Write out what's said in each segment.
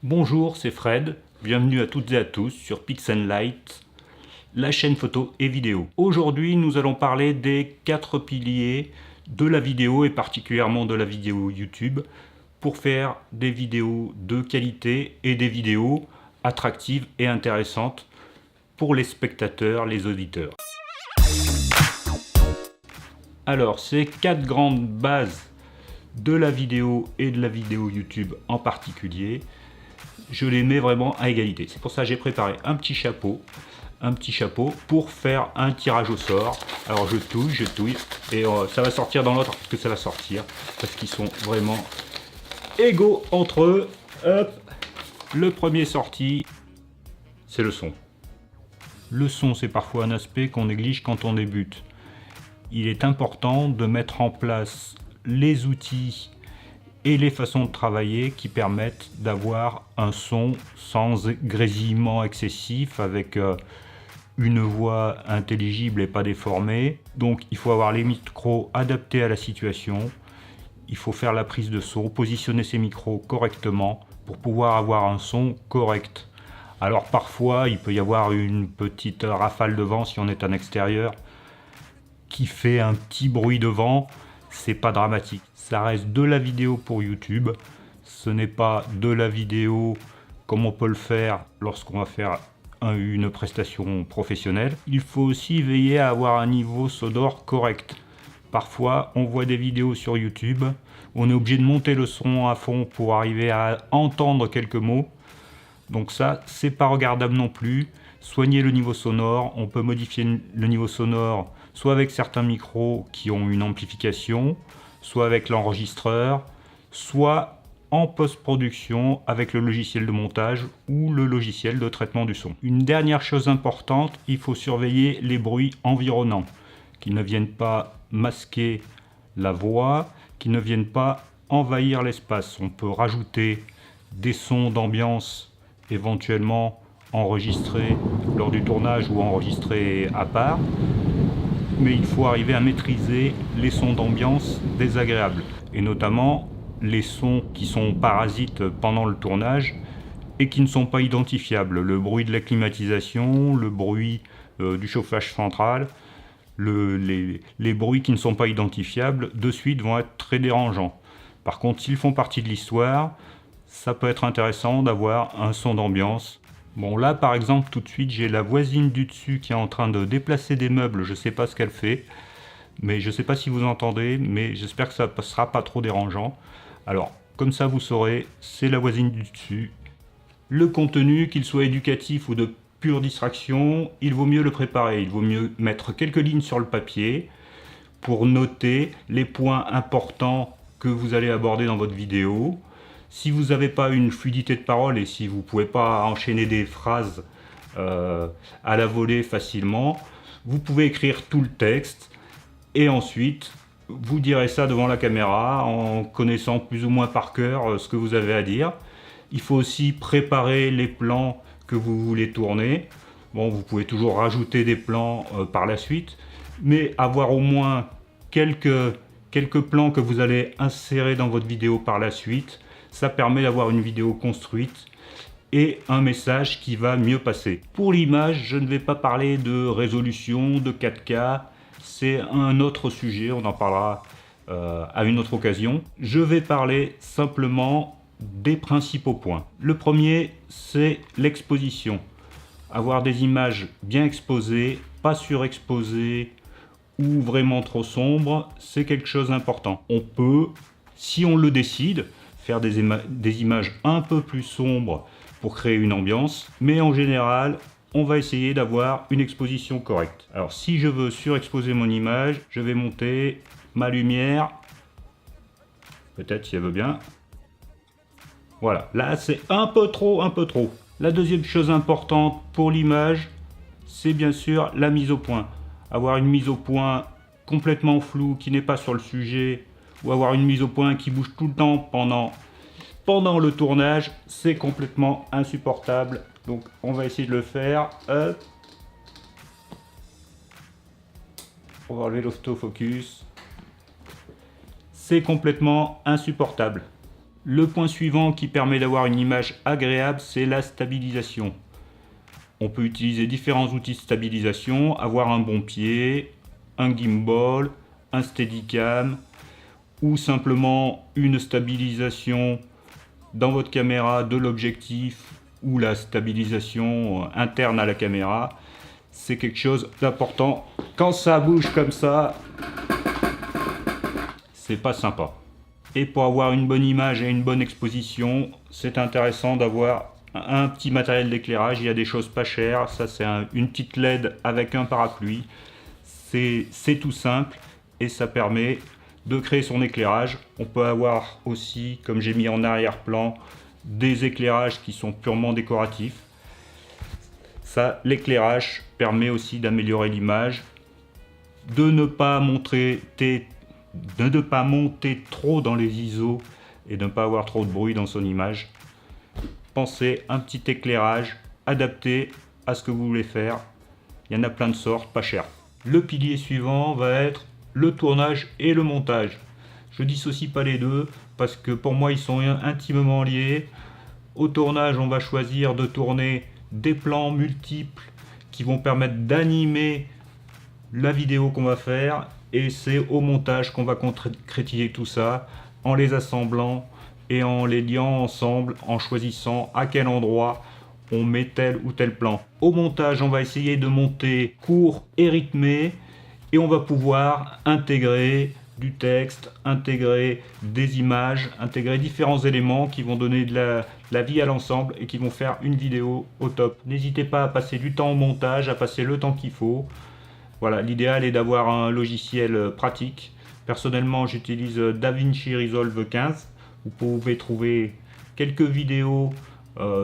Bonjour, c'est Fred. Bienvenue à toutes et à tous sur Pix'n'Light, la chaîne photo et vidéo. Aujourd'hui, nous allons parler des 4 piliers de la vidéo et particulièrement de la vidéo YouTube pour faire des vidéos de qualité et des vidéos attractives et intéressantes pour les spectateurs, les auditeurs. Alors, ces 4 grandes bases de la vidéo et de la vidéo YouTube en particulier, je les mets vraiment à égalité. C'est pour ça que j'ai préparé un petit chapeau pour faire un tirage au sort. Alors je touille et ça va sortir dans l'autre parce que ça va sortir parce qu'ils sont vraiment égaux entre eux. Hop. Le premier sorti, c'est le son. Le son, c'est parfois un aspect qu'on néglige quand on débute. Il est important de mettre en place les outils et les façons de travailler qui permettent d'avoir un son sans grésillement excessif, avec une voix intelligible et pas déformée. Donc il faut avoir les micros adaptés à la situation, il faut faire la prise de son, positionner ses micros correctement pour pouvoir avoir un son correct. Alors parfois il peut y avoir une petite rafale de vent si on est en extérieur qui fait un petit bruit de vent, c'est pas dramatique. Ça reste de la vidéo pour YouTube, ce n'est pas de la vidéo comme on peut le faire lorsqu'on va faire une prestation professionnelle. Il faut aussi veiller à avoir un niveau sonore correct. Parfois, on voit des vidéos sur YouTube, on est obligé de monter le son à fond pour arriver à entendre quelques mots. Donc ça, c'est pas regardable non plus. Soignez le niveau sonore, on peut modifier le niveau sonore soit avec certains micros qui ont une amplification, soit avec l'enregistreur, soit en post-production avec le logiciel de montage ou le logiciel de traitement du son. Une dernière chose importante, il faut surveiller les bruits environnants, qui ne viennent pas masquer la voix, qui ne viennent pas envahir l'espace. On peut rajouter des sons d'ambiance éventuellement enregistrés lors du tournage ou enregistrés à part, mais il faut arriver à maîtriser les sons d'ambiance désagréables, et notamment les sons qui sont parasites pendant le tournage et qui ne sont pas identifiables. Le bruit de la climatisation, le bruit du chauffage central, les bruits qui ne sont pas identifiables de suite vont être très dérangeants. Par contre, s'ils font partie de l'histoire, ça peut être intéressant d'avoir un son d'ambiance. Bon, là par exemple, tout de suite, j'ai la voisine du dessus qui est en train de déplacer des meubles, je ne sais pas ce qu'elle fait, mais je ne sais pas si vous entendez, mais j'espère que ça ne sera pas trop dérangeant. Alors, comme ça vous saurez, c'est la voisine du dessus. Le contenu, qu'il soit éducatif ou de pure distraction, il vaut mieux le préparer, il vaut mieux mettre quelques lignes sur le papier pour noter les points importants que vous allez aborder dans votre vidéo. Si vous n'avez pas une fluidité de parole et si vous ne pouvez pas enchaîner des phrases à la volée facilement, vous pouvez écrire tout le texte et ensuite vous direz ça devant la caméra en connaissant plus ou moins par cœur ce que vous avez à dire. Il faut aussi préparer les plans que vous voulez tourner. Bon, vous pouvez toujours rajouter des plans par la suite, mais avoir au moins quelques plans que vous allez insérer dans votre vidéo par la suite, ça permet d'avoir une vidéo construite et un message qui va mieux passer. Pour l'image, je ne vais pas parler de résolution, de 4K, c'est un autre sujet, on en parlera à une autre occasion. Je vais parler simplement des principaux points. Le premier, c'est l'exposition. Avoir des images bien exposées, pas surexposées ou vraiment trop sombres, c'est quelque chose d'important. On peut, si on le décide, faire des images un peu plus sombres pour créer une ambiance, mais en général, on va essayer d'avoir une exposition correcte. Alors si je veux surexposer mon image, je vais monter ma lumière, peut-être si elle veut bien. Voilà, là c'est un peu trop. La deuxième chose importante pour l'image, c'est bien sûr la mise au point. Avoir une mise au point complètement floue, qui n'est pas sur le sujet, ou avoir une mise au point qui bouge tout le temps pendant le tournage, c'est complètement insupportable. Donc on va essayer de le faire. Hop. On va enlever l'autofocus. C'est complètement insupportable. Le point suivant qui permet d'avoir une image agréable, c'est la stabilisation. On peut utiliser différents outils de stabilisation, avoir un bon pied, un gimbal, un steadicam, ou simplement une stabilisation dans votre caméra de l'objectif ou la stabilisation interne à la caméra. C'est quelque chose d'important. Quand ça bouge comme ça, c'est pas sympa. Et pour avoir une bonne image et une bonne exposition, c'est intéressant d'avoir un petit matériel d'éclairage. Il y a des choses pas chères. Ça, c'est une petite LED avec un parapluie. C'est tout simple et ça permet de créer son éclairage. On peut avoir aussi, comme j'ai mis en arrière-plan, des éclairages qui sont purement décoratifs. Ça, l'éclairage permet aussi d'améliorer l'image, de ne pas monter trop dans les ISO et de ne pas avoir trop de bruit dans son image. Pensez un petit éclairage adapté à ce que vous voulez faire. Il y en a plein de sortes, pas cher. Le pilier suivant va être le tournage et le montage. Je dissocie pas les deux parce que pour moi ils sont intimement liés. Au tournage, on va choisir de tourner des plans multiples qui vont permettre d'animer la vidéo qu'on va faire, et c'est au montage qu'on va concrétiser tout ça en les assemblant et en les liant ensemble, en choisissant à quel endroit on met tel ou tel plan. Au montage, on va essayer de monter court et rythmé, et on va pouvoir intégrer du texte, intégrer des images, intégrer différents éléments qui vont donner de la vie à l'ensemble et qui vont faire une vidéo au top. N'hésitez pas à passer du temps au montage, à passer le temps qu'il faut. Voilà, l'idéal est d'avoir un logiciel pratique. Personnellement, j'utilise DaVinci Resolve 15. Vous pouvez trouver quelques vidéos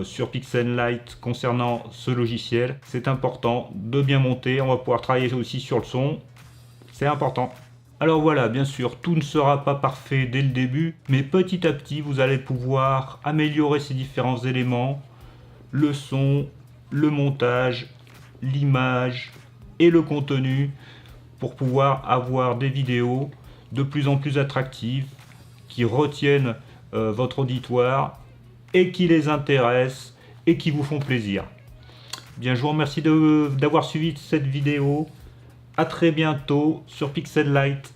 sur Pixellight concernant ce logiciel. C'est important de bien monter. On va pouvoir travailler aussi sur le son. C'est important. Alors voilà, bien sûr, tout ne sera pas parfait dès le début, mais petit à petit, vous allez pouvoir améliorer ces différents éléments, le son, le montage, l'image et le contenu, pour pouvoir avoir des vidéos de plus en plus attractives, qui retiennent votre auditoire et qui les intéressent et qui vous font plaisir. Bien, je vous remercie d'avoir suivi cette vidéo. À très bientôt sur Pixellight.